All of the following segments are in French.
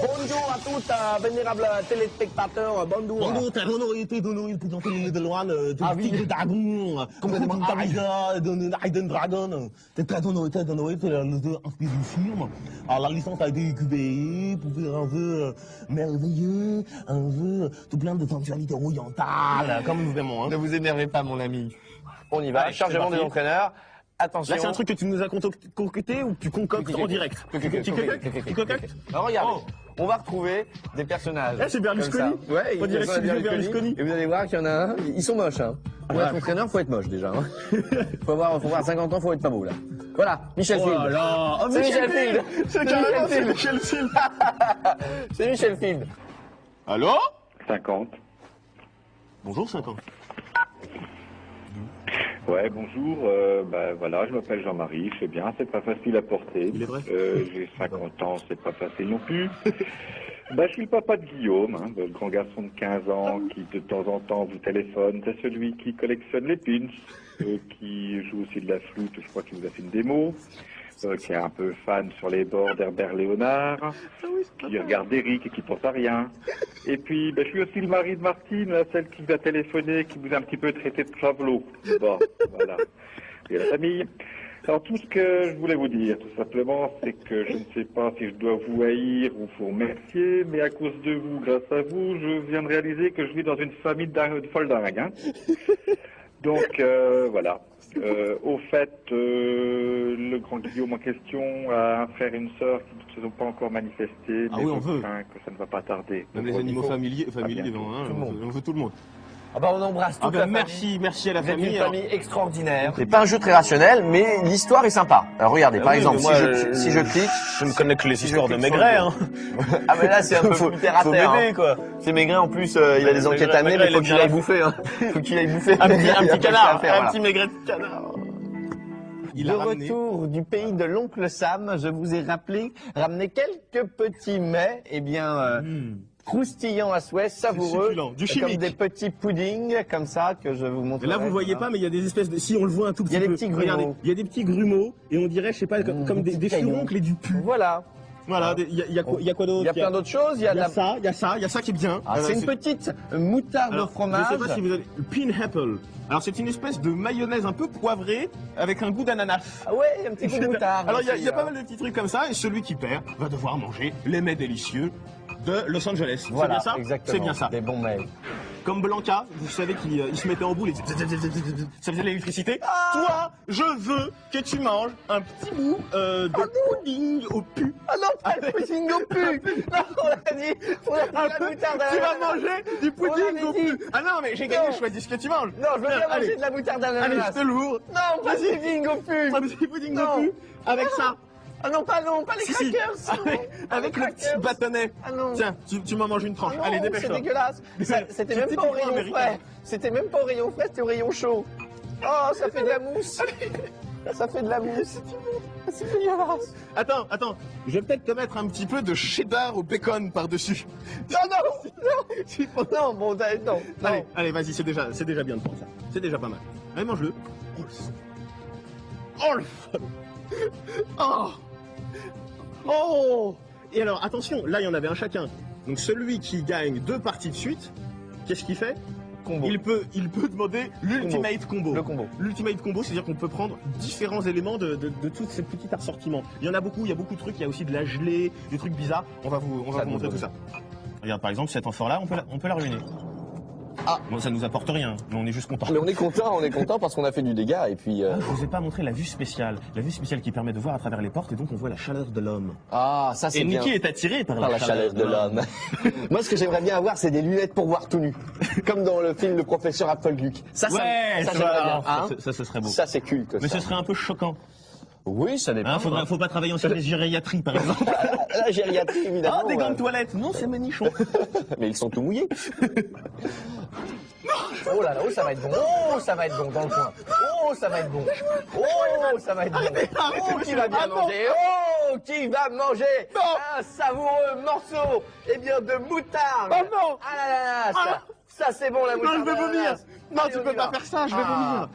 Bonjour à tous, vénérables téléspectateurs, bonjour. Bonjour, très honoré de présenter le Nederland, de Tigre Dragon, complètement Hidden Dragon. C'est très honoré de inspirer du film. Alors la licence a été récupérée pour faire un jeu merveilleux, un jeu tout plein de sensualité orientale, comme vraiment. Hein. Ne vous énervez pas, mon ami. On y va, Allez, chargement des entraîneurs. Attention. Là, c'est un truc que tu nous as concocté ou que tu concoctes en direct. Tu concoctes. Alors regardez, on va retrouver des personnages. Là, c'est Berlusconi. Ouais, on dirait que c'est Berlusconi. Et vous allez voir qu'il y en a un, ils sont moches. Hein. Pour être entraîneur, faut être moche déjà. Hein. faut avoir 50 ans, faut être pas beau là. Voilà, Michel Field. Oh là, c'est Michel Field. C'est carrément Michel Field. C'est Michel Field. Allô 50. Bonjour 50. Ouais, bonjour. Voilà, je m'appelle Jean-Marie, je sais bien, c'est pas facile à porter. Il est vrai. J'ai 50 ans, c'est pas facile non plus. Je suis le papa de Guillaume, hein, le grand garçon de 15 ans qui de temps en temps vous téléphone. C'est celui qui collectionne les pins, qui joue aussi de la flûte, je crois qu'il vous a fait une démo. Qui est un peu fan sur les bords d'Herbert Léonard, qui regarde Eric et qui pense à rien. Et puis, je suis aussi le mari de Martine, là, celle qui vous a téléphoné, qui vous a un petit peu traité de travelot. Bon, voilà. Et la famille. Alors, tout ce que je voulais vous dire, tout simplement, c'est que je ne sais pas si je dois vous haïr ou vous remercier, mais à cause de vous, grâce à vous, je viens de réaliser que je vis dans une famille de folle dingue, hein. Donc, voilà. Au fait, le grand Guillaume en question a un frère et une sœur qui ne se sont pas encore manifestés. Ah mais oui, on veut. que ça ne va pas tarder. Même les animaux familiers, Tout on veut tout le monde. Ah bah on embrasse toute la famille. Merci à la Vous êtes famille. une famille extraordinaire. C'est pas un jeu très rationnel, mais l'histoire est sympa. Alors regardez, par exemple, si je clique... Je ne connais que les histoires de Maigret, hein. Ah mais là c'est un peu plus terre à terre. Faut m'aider, quoi. C'est Maigret en plus, il a des enquêtes à mener, mais faut qu'il aille bouffer. Hein. Faut qu'il aille bouffer. Un petit canard, voilà. un petit Maigret de canard. De retour du pays de l'oncle Sam, je vous ai ramené quelques petits mets, croustillants à souhait, savoureux, du comme chimique. des petits puddings, comme ça, que je vous montre. Et là, vous voyez pas, mais il y a des espèces de... Si, on le voit un tout petit peu. Il y a des petits grumeaux. Regardez, il y a des petits grumeaux, et on dirait, je sais pas, comme des furoncles et du pu. Voilà. Voilà, il y a quoi d'autre? Il y a plein d'autres choses. Il y a ça qui est bien. Ah, c'est une petite moutarde au fromage. Je sais pas si vous avez... Pineapple. Alors, c'est une espèce de mayonnaise un peu poivrée, avec un goût d'ananas. Ah ouais, un petit goût de moutarde. Alors, il y a pas mal de petits trucs comme ça, et celui qui perd va devoir manger les mets délicieux de Los Angeles. Voilà, c'est bien ça? exactement. C'est bien ça. Des bons mets. Comme Blanca, vous savez qu'il se mettait en boule et ça faisait de l'électricité. Toi, je veux que tu manges un petit bout de pudding au pu. Ah non, pas le pudding au pu. Non, on l'a dit. On a la moutarde à tu vas manger du pudding au pu. Ah non, mais j'ai gagné, choisis ce que tu manges. Non, je veux bien manger de la moutarde à l'ananas. Allez, je te lourd. Non, pas de pudding au pu. Un petit pudding au pu avec ça. Ah non, pas les crackers. Avec le petit bâtonnet. Ah non. Tiens, tu m'en manges une tranche. Ah non, allez, dépêche-toi. c'est dégueulasse. C'était même pas au rayon frais. C'était même pas au rayon frais, c'était au rayon chaud. Oh, ça fait de la mousse. Ça fait de la mousse. C'est dégueulasse. Attends. Je vais peut-être te mettre un petit peu de cheddar au bacon par-dessus. Non, bon, non. Allez, vas-y, c'est déjà bien de prendre ça. C'est déjà pas mal. Allez, mange-le. Oh, le fun. Oh. Et alors, attention, là, il y en avait un chacun. Donc, celui qui gagne 2 parties de suite, qu'est-ce qu'il fait? Combo. Il peut demander l'ultimate combo. Le combo. L'ultimate combo, c'est-à-dire qu'on peut prendre différents éléments de tout ce petit assortiment. Il y en a beaucoup, il y a beaucoup de trucs. Il y a aussi de la gelée, des trucs bizarres. On va vous montrer tout ça. Regarde, par exemple, cet enfant-là, on peut la ruiner. Ah, bon, ça nous apporte rien, mais on est juste content. Mais on est content parce qu'on a fait du dégât et puis... Je vous ai pas montré la vue spéciale. La vue spéciale qui permet de voir à travers les portes et donc on voit la chaleur de l'homme. Ah, ça c'est Et bien. Niki est attiré par Par la chaleur de l'homme. Moi, ce que j'aimerais bien avoir, c'est des lunettes pour voir tout nu. Comme dans le film Le Professeur Applegluck. Ça Ouais, j'aimerais bien. Hein ça, ce serait beau. Ça, c'est culte. Mais ça. ce serait un peu choquant. Oui, ça dépend. Faut pas travailler en service gériatrie, par exemple. La gériatrie, évidemment. Ah, des gants de toilette. Non, c'est mes nichons. Mais ils sont tout mouillés. Oh là là, oh ça va être bon. Oh, ça va être bon dans le coin. Oh, ça va être bon. Oh, ça va être bon. Oh, qui va bien manger. Oh, qui va manger un savoureux morceau, eh bien, de moutarde. Oh non. Ah là là là, ça c'est bon la moutarde. Non, je vais vomir. Non, tu peux pas faire ça, je vais vomir.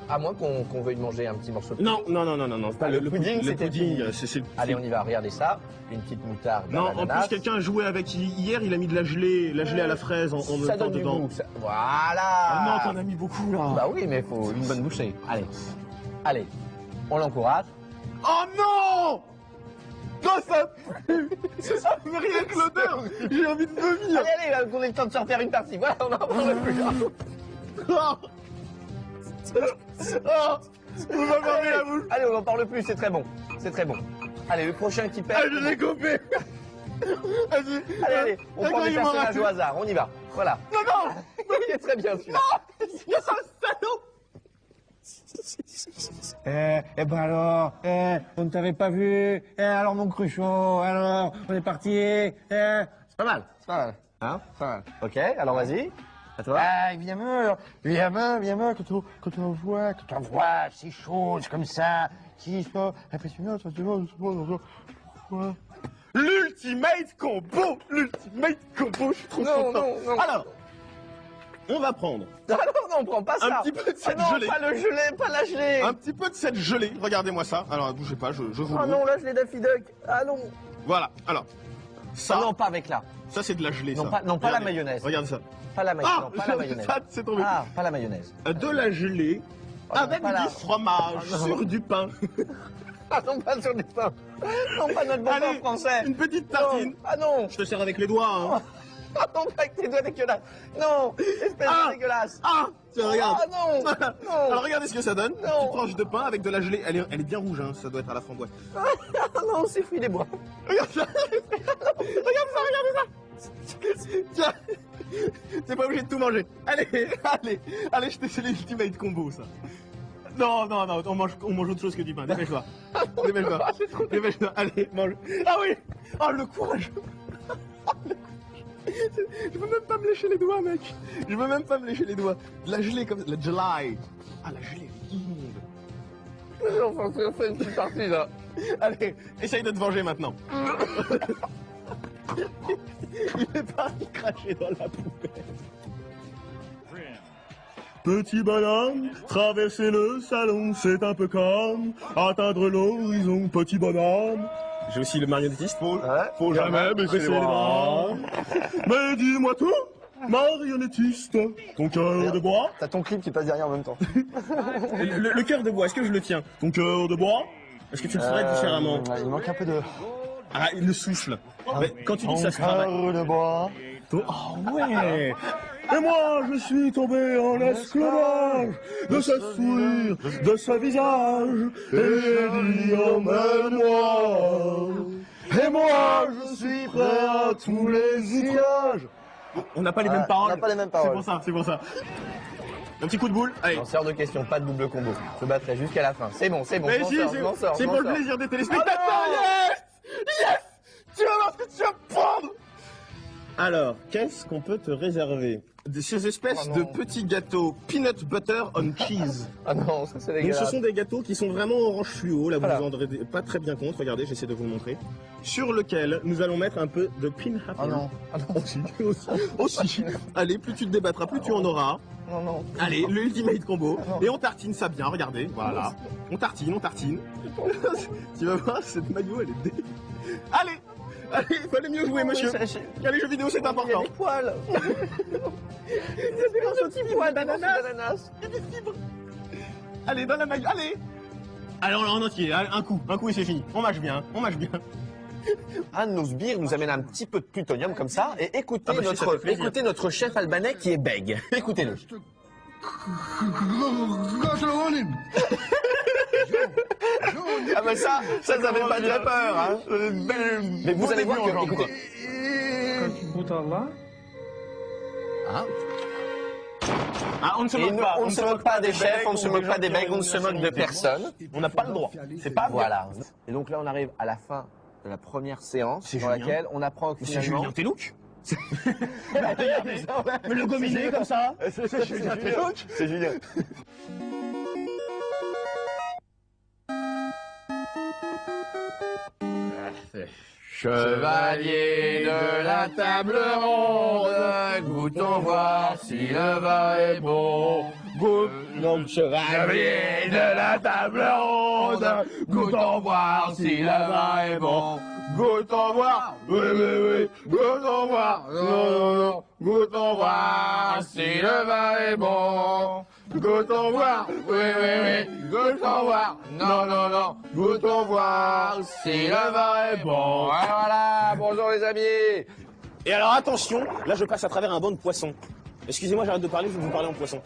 À moins qu'on veuille manger un petit morceau de Non. Le pudding, c'était pudding, fini. c'est... Allez, on y va, regardez ça. Une petite moutarde. Non, en plus, quelqu'un a joué avec hier, il a mis de la gelée à la fraise en ça même temps donne du dedans. goût. Voilà. Ah non, t'en as mis beaucoup là. Bah oui, mais il faut une bonne bouchée. Allez, on l'encourage. Oh non! Non, ça pue! Ça fait rien que l'odeur! J'ai envie de vomir! Allez, on ait le temps de se refaire une partie. Voilà, on en parle plus. On va fermer la bouche! Allez, on n'en parle plus, c'est très bon. C'est très bon. Allez, le prochain qui perd. Ah, je l'ai coupé! Vas-y! Allez, on prend des personnages au hasard, on y va. Voilà. Non! Il est très bien celui-là. Il y a ça, salaud! Eh ben alors, on ne t'avait pas vu. Alors mon cruchot, alors, on est parti. C'est pas mal. Hein? Pas mal. Ok, alors vas-y. À toi. Évidemment, quand on voit ces choses comme ça, qui sont impressionnantes, L'ultimate combo! L'ultimate combo, je suis trop content! Non. Alors, on va prendre Ah non, on prend pas ça. un petit peu de cette non, gelée. pas le gelé, pas la gelée. Un petit peu de cette gelée, regardez-moi ça. Alors, bougez pas, je vous Oh le non, la gelée Daffy Duck. Ah non. Voilà, alors, ça, Ah non, pas avec là. ça c'est de la gelée, Non, ça. pas la Regardez, mayonnaise. Regarde ça. Pas la mayonnaise. Non, pas la mayonnaise. Ça, c'est tombé. Ah, pas la mayonnaise. De la gelée Oh non, avec pas la- du fromage Oh non. sur du pain. Ah non, pas sur des pains. Non, pas notre bon pain Allez, français. une petite tartine. Non. Ah non. Je te sers avec les doigts, hein. Ah non, pas avec tes doigts dégueulasses. Non, espèce Ah. de dégueulasse. Ah, tiens, regarde. Ah non. Non. Alors regardez ce que ça donne. Non. Une petite tranche de pain avec de la gelée. Elle est bien rouge, hein. Ça doit être à la framboise. Ah non, c'est fruits des bois. Regarde ça. Regarde ça. Tiens. T'es pas obligé de tout manger. Allez, je te fais l'ultimate combo, ça. Non, on mange autre chose que du pain. Dépêche-toi. Dépêche-toi. Allez, mange. Ah oui. Oh, le courage. Je veux même pas me lécher les doigts, mec. Je veux même pas me lécher les doigts. La gelée comme la gelée. Ah, la gelée est immonde. Enfin, on fait une petite partie là. Allez, essaye de te venger maintenant. Il est parti cracher dans la poubelle. Petit bonhomme, traverser le salon, c'est un peu comme atteindre l'horizon, petit bonhomme. J'ai aussi le marionnettiste, faut jamais baisser les bras. Mais dis-moi tout, marionnettiste, ton cœur de bois. T'as ton clip qui passe derrière en même temps. Le cœur de bois, est-ce que je le tiens? Ton cœur de bois? Est-ce que tu le ferais différemment? Il manque un peu de... Ah, il le souffle. Mais quand tu dis que ça se travaille. de bois. Oh ouais. Et moi, je suis tombé en esclavage de ce sourire, de ce visage. Et j'ai dit, emmène-moi. Et moi, je suis prêt à tous les usages. On n'a pas les mêmes paroles. On n'a pas les mêmes paroles. C'est pour ça. Un petit coup de boule. Allez. On sort de question, pas de double combo. Je battrai jusqu'à la fin. C'est bon, Mais je m'en si, sors, je m'en sors. c'est je m'en pour le sors. plaisir des téléspectateurs. Ah Yes. Tu vas voir ce que tu vas prendre. Alors, qu'est-ce qu'on peut te réserver? De ces espèces Oh de non. petits gâteaux peanut butter on cheese. Ah non, ça c'est Donc dégueulasse. ce sont des gâteaux qui sont vraiment orange fluo, là vous Voilà. vous en rendrez pas très bien compte, regardez, j'essaie de vous le montrer. Sur lequel nous allons mettre un peu de pineapple. Ah non. Aussi. Allez, plus tu te débattras, plus tu en auras. Non. Allez, le ultimate combo. Non. Et on tartine ça bien, regardez, voilà. On tartine. Tu vas voir, cette maillot, elle est dé... Allez, il fallait mieux jouer, monsieur. Les jeux vidéo, c'est Il y a important. des poils. Il y a des petits poils d'ananas. Il y a des fibres. Allez, dans la maille, allez. Allez, en entier, allez, un coup et c'est fini. On mâche bien. Un de nos sbires nous amène un petit peu de plutonium comme ça, et écoutez, Ah bah si, ça fait plaisir. écoutez notre chef albanais qui est bègue. Écoutez-le. Ah bah ça fait pas très peur, hein. Mais vous allez voir que, écoutez. Ah. Ah, on ne se Et moque nous, pas. on ne se moque pas des chefs, on ne se moque pas des bègues, on ne se moque de personne. On n'a pas le droit. C'est pas Voilà. Et donc là, on arrive à la fin de la première séance, C'est dans Julien. laquelle on apprend que C'est finalement... Julien Telouk. Mais le gominé comme ça. C'est Julien Telouk. C'est Julien. Chevalier de la table ronde, goûtons voir si le vin est bon. Donc chevalier de la table ronde, goûtons voir si le vin est bon. Goûtons voir, oui, oui, oui, goûtons voir, non, non, non, goûtons voir si le vin est bon. Goûtons voir, oui, oui, oui, goûtons voir, non, non, non, goûtons voir si le vin est bon. Et voilà, bonjour les amis. Et alors attention, là je passe à travers un banc de poissons. Excusez-moi, j'arrête de parler, je vais vous parler en poisson.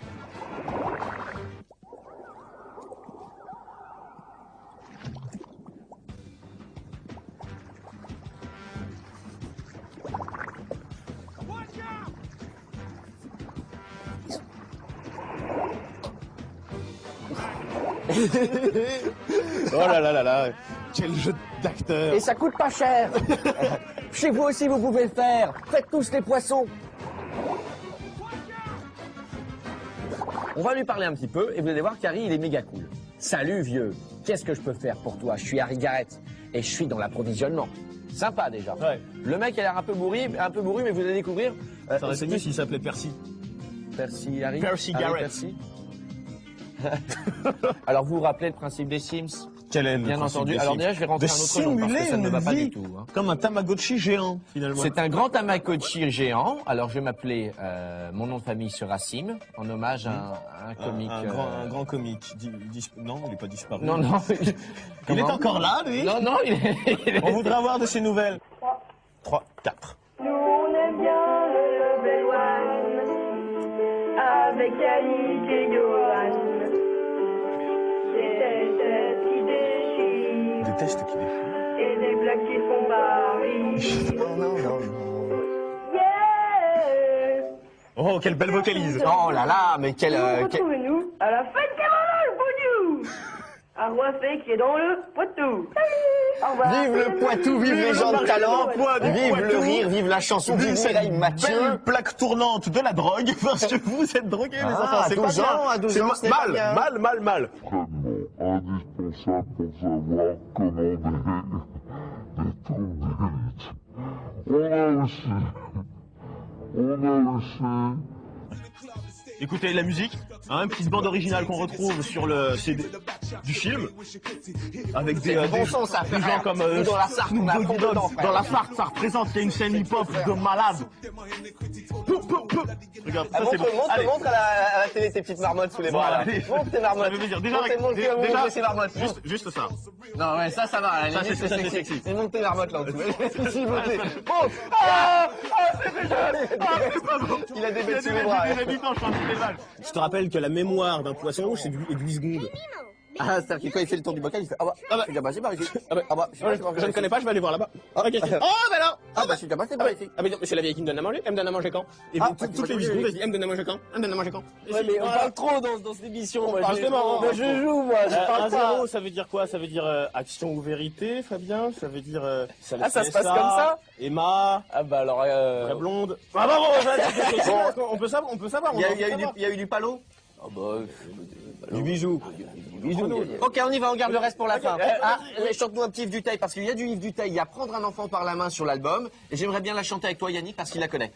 Oh là là là là, quel jeu d'acteur. Et ça coûte pas cher. Chez vous aussi, vous pouvez le faire. Faites tous les poissons. On va lui parler un petit peu et vous allez voir qu'Harry, il est méga cool. Salut vieux, qu'est-ce que je peux faire pour toi? Je suis Harry Garrett et je suis dans l'approvisionnement. Sympa déjà. Ouais. Le mec a l'air un peu bourru, mais vous allez découvrir. Ça aurait été mieux s'il s'appelait Percy. Percy Harry. Percy Harry Garrett. Percy. Alors vous vous rappelez le principe des Sims? Quel est le Bien principe entendu. des Alors Sims? déjà, je vais rentrer De un autre nom parce que simuler ça ne une va pas vie du tout. Hein. comme un Tamagotchi géant, finalement. C'est un grand Tamagotchi géant. Alors, je vais m'appeler, mon nom de famille sera Sim, en hommage à un comique. Un grand comique. Non, il n'est pas disparu. Non, non. Il est Comment encore là, lui. Non, non, il est... On voudrait avoir de ses nouvelles. 3, 4. Nous on aime bien le Level One avec Yannick et Johan. Des tests qui déchirent Des tests qui défient. et des blagues qui font pas rire. Non, non, non, non. Yeah! Oh, quelle belle vocalise. Oh là là, mais quel... Retrouvez-nous à la fête carnaval, Bougnou! Un roi fait qui est dans le Poitou. Salut! Au revoir. Vive le Poitou, vive les gens de talent, d'emploi du vive le Poitou. rire, vive la chanson, vive cette Mireille Mathieu. belle plaque tournante de la drogue, parce que vous êtes drogués, les Ah, enfants. à C'est 12 pas bien. ans, à 12 C'est ans, ce n'est pas bien. mal. Indispensable pour savoir commander des tournettes. On a aussi Écoutez la musique, hein, petite bande originale qu'on retrouve sur le CD du film, avec des bon son, ça, des gens frère. comme Nous, dans la Sarthe, on a fond dedans, frère. dans la Sarthe, ça représente qu'il y a une scène hip-hop de malade. Regarde, ça c'est bon. Allez. Montre à la télé tes petites marmottes sous les bras. Voilà. Là. Montre tes marmottes. Ça veut dire déjà, Montre tes marmottes. juste ça. Non, ouais, ça va. À la Ça, limite, c'est- ça, c'est sexy. sexy. Et monte tes marmottes là en dessous. S'il vous plaît. Il a des bêtes sous les bras. Je te rappelle que la mémoire d'un poisson rouge, c'est du 8 secondes. Ah, c'est-à-dire que quand il fait le tour du bocal, il fait ah bah, je suis là-bas, c'est par ici. Ah bah, je sais pas, je ne connais pas, je vais aller voir là-bas. Ah, Ok. Oh, bah non. Ah bah, je suis là-bas, c'est par ici. Ah mais non, c'est la vieille qui me donne à manger. Elle me donne à manger quand? Et Ah, toutes les 8 secondes, elle dit, elle me donne à manger quand? Elle me donne à manger quand? Ouais, mais on parle trop dans cette émission. Moi, parle tellement. Moi, je joue, moi, je parle pas. 1-0, ça veut dire quoi? Ça veut dire action ou vérité, Fabien? Ça veut dire... Ah, ça se passe comme ça? Emma, Ah bah alors... vraie blonde. Ah bah bon, on peut savoir. Il y a eu du palo? Ah bah... Du bijou. Ok, on y va, on garde le reste pour la fin. Ah, chante-nous un petit Yves Duteil, parce qu'il y a du Yves Duteil. Il y a Prendre un enfant par la main sur l'album. Et j'aimerais bien la chanter avec toi, Yannick, parce qu'il la connaît.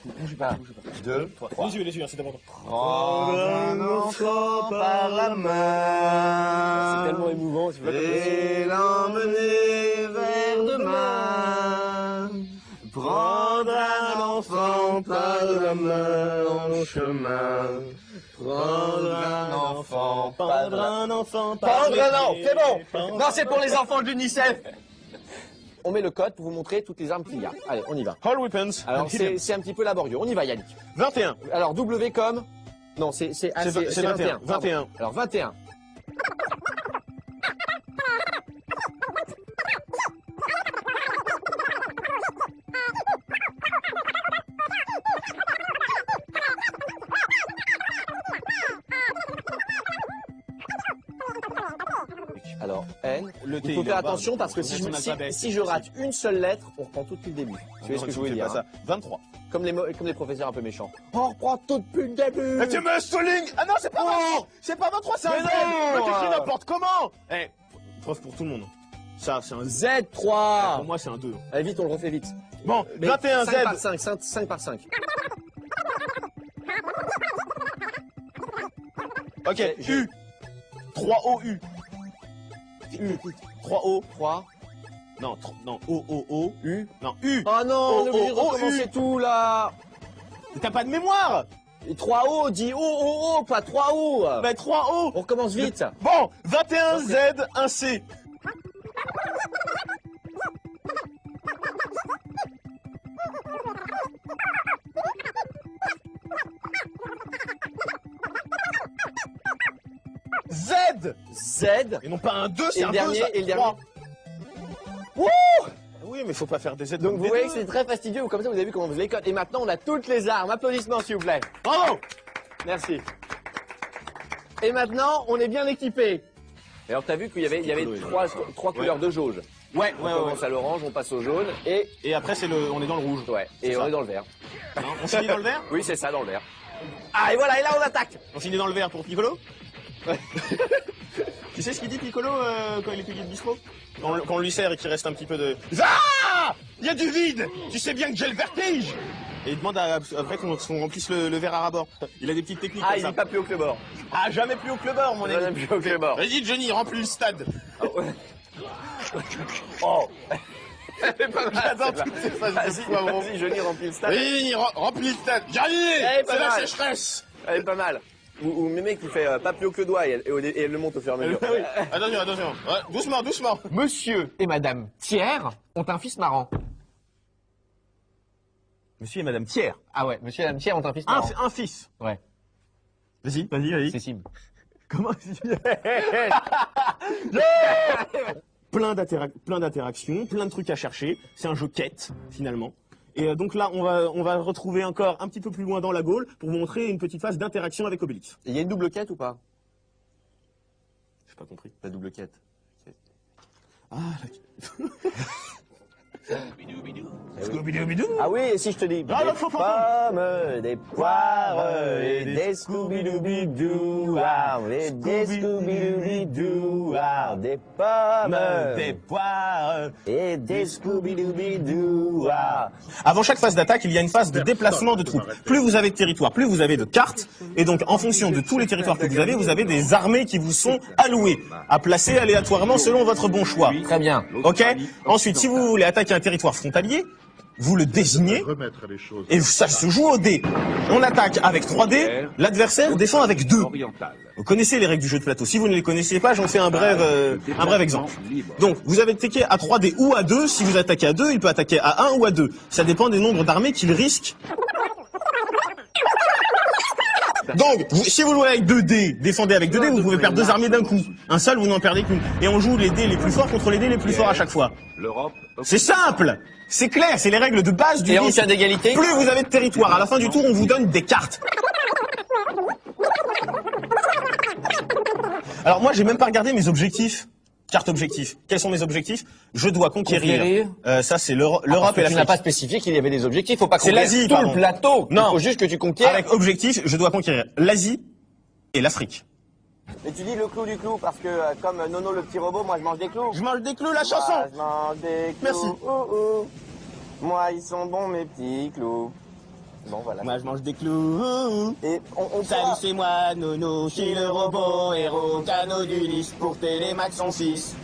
Bouge pas. 2, 3. Les yeux, c'est important. Prendre un enfant par la main. C'est tellement émouvant. Et l'emmener vers demain. Prendre un enfant par la main en chemin. Prendre un enfant par la main. un enfant Prendre un enfant, c'est bon. Non, c'est pour les enfants de l'UNICEF. on met le code pour vous montrer toutes les armes qu'il y a. Allez, on y va. All weapons. Alors c'est un petit peu laborieux. On y va, Yannick. 21. Alors W comme... Non, c'est 21. 21. Alors 21. Alors, N, Le T, il faut il est faire en bas, attention donc parce que on retourne l'alphabet, si je rate une seule lettre, on reprend tout depuis le début. Tu vois ce que je voulais dire ça. 23. Comme les professeurs un peu méchants. On reprend tout depuis le début. Mais tu me soulignes. Ah non, c'est pas 23. C'est pas 23, c'est un Mais Z. non. Mais t'écris n'importe comment. Eh, preuve pour tout le monde. Ça, c'est un Z. Z3. Pour moi, c'est un 2. Allez, vite, on le refait vite. Bon, Mais 21 5 par Z. 5, 5 par 5. Ok, U. 3O, U. U. 3O. 3. Non, non, O, U. non, U. Oh non, on est obligé de O, O, recommencer U. tout là. T'as pas de mémoire. Et 3 O, dit O, pas 3 O. Bah, 3O. On recommence vite. Bon, 21 Z, 1 C. Z. Z. Et non pas un 2, c'est Et un le 2, dernier, ça. et le dernier. 3. Wouh. Oui, mais faut pas faire des Z. Donc comme vous des voyez deux. que c'est très fastidieux, comme ça vous avez vu comment vous les codes. Et maintenant on a toutes les armes. Applaudissements s'il vous plaît. Bravo. Merci. Et maintenant on est bien équipé. Et alors t'as vu qu'il y avait trois couleurs de jauge. Ouais, On commence à l'orange, on passe au jaune Et après, on est dans le rouge. ouais, et C'est on ça. est dans le vert. Non, on finit dans le vert. Oui c'est ça dans le vert. Ah et voilà, et là on attaque. On finit dans le vert pour Piccolo. Tu sais ce qu'il dit Piccolo quand il est payé de bistrot quand on lui sert et qu'il reste un petit peu de... Ah, il y a du vide. Tu sais bien que j'ai le vertige. Et il demande après qu'on remplisse le verre à rabord. Il a des petites techniques Ah comme il ça. dit pas plus haut que le bord. Ah, jamais plus haut que le bord, mon Jamais ami. plus haut que le bord. Vas-y, Johnny, remplis le stade. Ah, ouais. Oh. C'est pas mal. J'adore celle-là. toutes ces phases de Vas-y, poivron. vas-y, Johnny remplit le stade. Vas-y, remplis le stade. Johnny, Eh, pas c'est la mal. sécheresse. Elle est pas mal. Ou Mémé qui fait pas plus haut que le doigt et elle le monte au fur et à mesure. Oui. Attention, attention. Ouais, doucement, doucement. Monsieur et Madame Thiers ont un fils marrant. Monsieur et Madame Thiers. Ah ouais, Monsieur et Madame Thiers ont un fils marrant. Un fils. Ouais, Vas-y, vas-y. c'est Sim. Comment plein d'interactions, plein de trucs à chercher. C'est un jeu quête, finalement. Et donc là, on va retrouver encore un petit peu plus loin dans la Gaule pour vous montrer une petite phase d'interaction avec Obélix. Il y a une double quête ou pas? J'ai pas compris. La double quête. Ah, Ah oui, et si je te dis Ah, des non, faut- pommes, des poires et des Scooby-Dooby-Doo, et des Scooby-Dooby-Doo, des pommes, des poires. et des Scooby-Dooby-Doo. Avant chaque phase d'attaque, il y a une phase de déplacement de troupes. Plus vous avez de territoire, plus vous avez de cartes. Et donc, en fonction de tous les territoires que vous avez des armées qui vous sont allouées, à placer aléatoirement selon votre bon choix. Très bien. Ok? Ensuite, si vous voulez attaquer un territoire frontalier, vous le désignez Remettre les choses. et ça se joue au dé. On attaque avec 3 dés, l'adversaire défend avec 2. Vous connaissez les règles du jeu de plateau. Si vous ne les connaissez pas, j'en fais un bref exemple. Donc, vous avez attaqué à 3 dés ou à 2. Si vous attaquez à 2, il peut attaquer à 1 ou à 2. Ça dépend des nombres d'armées qu'il risque. Donc, si vous jouez avec 2 dés, défendez avec 2 dés, vous pouvez perdre 2 armées d'un coup. Un seul, vous n'en perdez qu'une. Et on joue les dés les plus forts contre les dés les plus forts à chaque fois. C'est simple. C'est clair, c'est les règles de base du Et en dé. cas d'égalité? Plus vous avez de territoire, à la fin du tour, on vous donne des cartes. Alors moi, j'ai même pas regardé mes objectifs. Carte objectif. Quels sont mes objectifs? Je dois conquérir. Ça, c'est l'Europe et Tu n'as l'Afrique. pas spécifié qu'il y avait des objectifs. Faut pas C'est conquérir l'Asie, tout pardon. le plateau. Non. Il faut juste que tu conquières. Avec objectif, je dois conquérir l'Asie et l'Afrique. Mais tu dis le clou du clou parce que comme Nono le petit robot, moi je mange des clous. Je mange des clous, la chanson. Moi, je mange des clous. Merci. Moi ils sont bons mes petits clous. Bon voilà. Moi, je mange des clous. Et on Salut, pourra- c'est moi, Nono, je suis le robot héros, canot d'Ulysse pour Télémax son 6.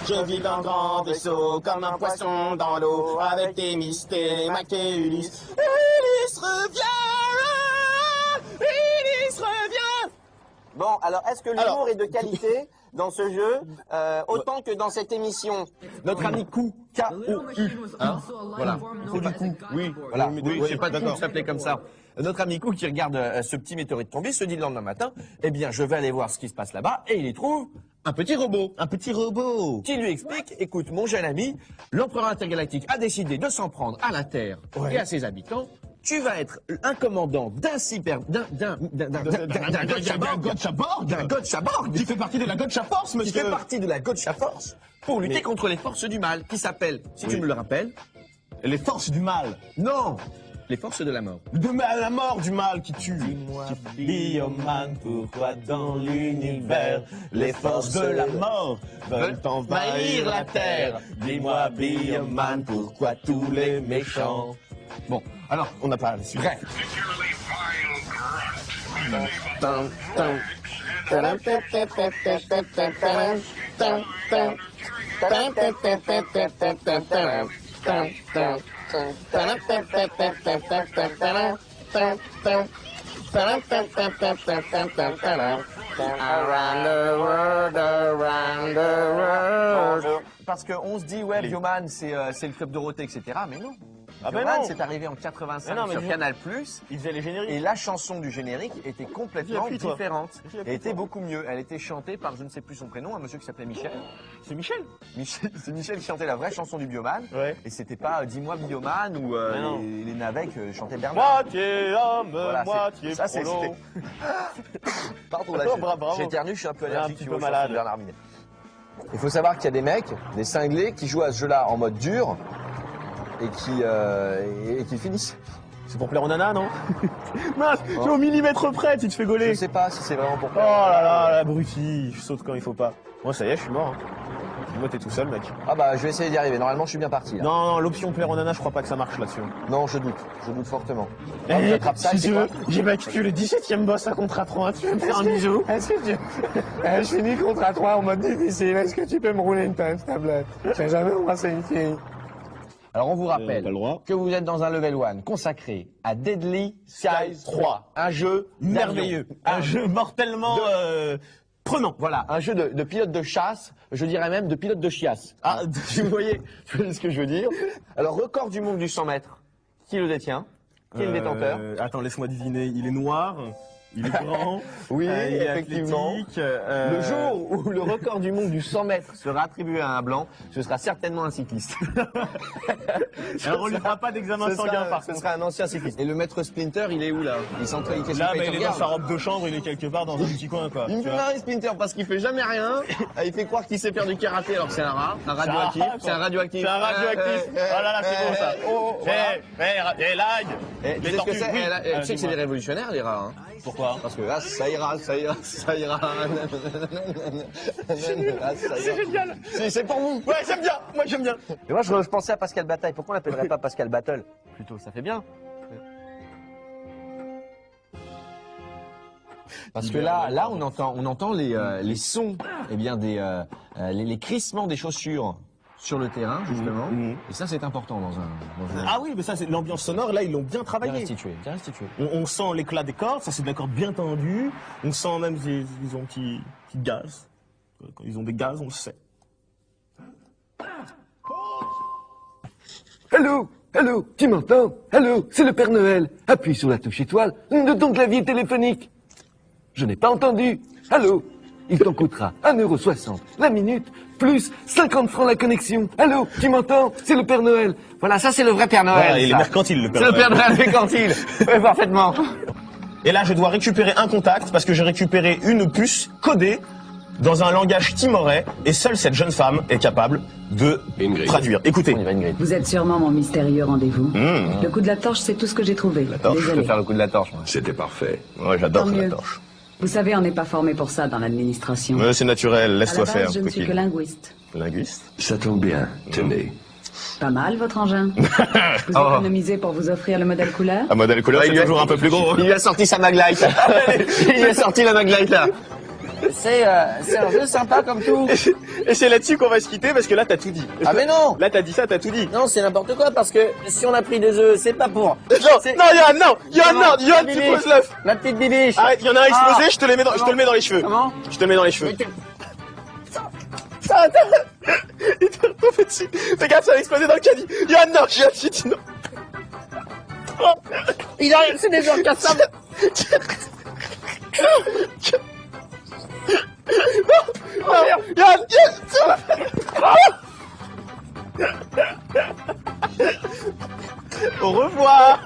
Je vis dans un grand vaisseau comme un poisson dans l'eau avec Thémis, Télémax et Ulysse. Ulysse revient. Bon, alors, est-ce que l'humour est de qualité dans ce jeu, autant que dans cette émission? Notre ami Kou, K-O-U, hein, voilà. C'est pas Kou, oui, voilà. Oui, c'est pas Kou qui s'appelait comme ça. Notre ami Kou qui regarde ce petit météorite tomber se dit le lendemain matin, eh bien, je vais aller voir ce qui se passe là-bas, et il y trouve un petit robot. Un petit robot. Qui lui explique, écoute, mon jeune ami, l'empereur intergalactique a décidé de s'en prendre à la Terre et à ses habitants. Tu vas être un commandant d'un Gotchaborg. Qui fait partie de la Gotcha Force, monsieur. Qui fait partie de la Gotcha Force pour lutter contre les forces du mal, qui s'appellent, si tu me le rappelles, les forces du mal. Non, les forces de la mort. La mort du mal qui tue. Dis-moi, Bioman, pourquoi dans l'univers les forces de la mort veulent envahir la terre? Dis-moi, Bioman, pourquoi tous les méchants? Bon, alors, On n'a pas la suite. bref. Parce qu'on se dit, ouais, Bioman, c'est le Club Dorothée, etc. Mais non. Ah ben Bioman, non. c'est arrivé en 85 mais sur lui- Canal+. Il faisait les génériques. Et la chanson du générique était complètement appris, toi. différente. J'ai appris, Et était toi. beaucoup mieux. Elle était chantée par, je ne sais plus son prénom, un monsieur qui s'appelait Michel. C'est Michel. C'est Michel qui chantait la vraie chanson du Bioman. Ouais. Et c'était pas Dis-moi Bioman ou non. les Navec chantaient Bernard. Moitié homme, Voilà, moitié ça, c'est- prolo. Pardon, là, Bravo. j'ai éternué, je suis un peu Il est un allergique petit aux peu chansons malade. de Bernard Minet. Il faut savoir qu'il y a des mecs, des cinglés, qui jouent à ce jeu-là en mode dur et qui finissent. C'est pour plaire aux nanas, non? Mince, j'ai au millimètre près, tu te fais Je gauler. sais pas si c'est vraiment pour Oh là là, l'abruti, je saute quand il faut pas. Moi, ça y est, je suis mort. Hein. Moi, t'es tout seul, mec. Ah bah, je vais essayer d'y arriver. Normalement, je suis bien parti, là. Non, l'option plaire aux nanas, je crois pas que ça marche là-dessus. Non, je doute fortement. Ah, vous attrapez ça, si c'est tu quoi veux, j'ai battu le 17ème boss à Contra 3, tu veux me faire un bisou? Est-ce que tu... je finis contre à 3 en mode difficile. Est-ce que tu peux me rouler une tablette? J'ai jamais embrassé une fille. Alors, on vous rappelle pas le droit. que vous êtes dans un level 1 consacré à Deadly Skies 3. Un jeu Merveilleux. Un jeu mortellement prenant. Voilà, un jeu de pilote de chasse, je dirais même de pilote de chiasse. Ah, Vous voyez ce que je veux dire? Alors, record du monde du 100 mètres. Qui le détient? Qui est le détenteur? Attends, laisse-moi deviner. Il est noir, il est grand, Oui, il est effectivement. athlétique. Le jour où le record du monde du 100 mètres sera attribué à un blanc, ce sera certainement un cycliste. Alors on lui fera pas d'examen sanguin par Ce contre. sera un ancien cycliste. Et le maître Splinter, il est où là? Il s'entraîne, qu'est-ce Là, qu'il fait? bah, il est dans sa robe de chambre, il est quelque part dans un petit coin, quoi. Il me tu fait vois. marrer Splinter parce qu'il fait jamais rien. Il fait croire qu'il sait faire du karaté alors que c'est un rat, un radioactif. C'est un radioactif. C'est un radioactif. Oh là là, c'est beau ça. Lag. Tu sais ce que c'est? Tu sais que c'est des révolutionnaires les rats. Hein. Pourquoi? Parce que là, ça ira. C'est génial. C'est pour vous. Ouais, j'aime bien. Moi, j'aime bien. Mais moi, je pensais à Pascal Bataille. Pourquoi on l'appellerait pas Pascal Battle? Plutôt, ça fait bien. Parce que là, on entend les sons, eh bien, les crissements des chaussures sur le terrain, justement. Et ça, c'est important dans un Ah oui, mais ça, c'est l'ambiance sonore. Là, ils l'ont bien bien travaillé. restitué, bien restitué. On sent l'éclat des cordes, ça c'est de la corde bien tendue. On sent même qu'ils ont un petit gaz. Quand ils ont des gaz, on le sait. Allô, allô, tu m'entends? Allô, c'est le Père Noël. Appuie sur la touche étoile de ton clavier téléphonique. Je n'ai pas entendu. Allô, il t'en coûtera 1,60 € la minute, plus 50 francs la connexion. Allô, tu m'entends? C'est le Père Noël. Voilà, ça c'est le vrai Père Noël. Voilà, il est ça. mercantile, le Père C'est le Noël. Père Noël mercantile. Oui, parfaitement. Et là, je dois récupérer un contact parce que j'ai récupéré une puce codée dans un langage timorais et seule cette jeune femme est capable de traduire. Écoutez. On y va, Ingrid. Vous êtes sûrement mon mystérieux rendez-vous. Le coup de la torche, c'est tout ce que j'ai trouvé. Je peux Désolé. faire le coup de la torche, moi. C'était parfait. Ouais, j'adore Tant la mieux. torche. Vous savez, on n'est pas formé pour ça dans l'administration. Ouais, c'est naturel, À la laisse-toi base, faire, je ne suis coquine. que linguiste. Linguiste. Ça tombe bien. Tenez. Pas mal, votre engin. Vous économisez pour vous offrir le modèle couleur. Un modèle couleur, Ouais, c'est il lui a- toujours un peu plus gros. Il lui a sorti sa maglight. Il lui a sorti la maglight, là. C'est un jeu sympa comme tout. Et c'est là-dessus qu'on va se quitter parce que là, t'as tout dit. Ah mais non. Là, t'as dit ça, t'as tout dit. Non, c'est n'importe quoi parce que si on a pris 2 œufs, c'est pas pour... Non, Johan, Johan, tu poses l'œuf. La petite bibiche. Arrête, il y en a un explosé, je te le mets dans les cheveux. Comment? Je te le mets dans les cheveux. Il te retombe dessus. Fais gaffe, ça va exploser dans le caddie. Johan, non, Johan, j'ai dit non. Il a rien, c'est des gens cassables. Non, Johan, Au revoir.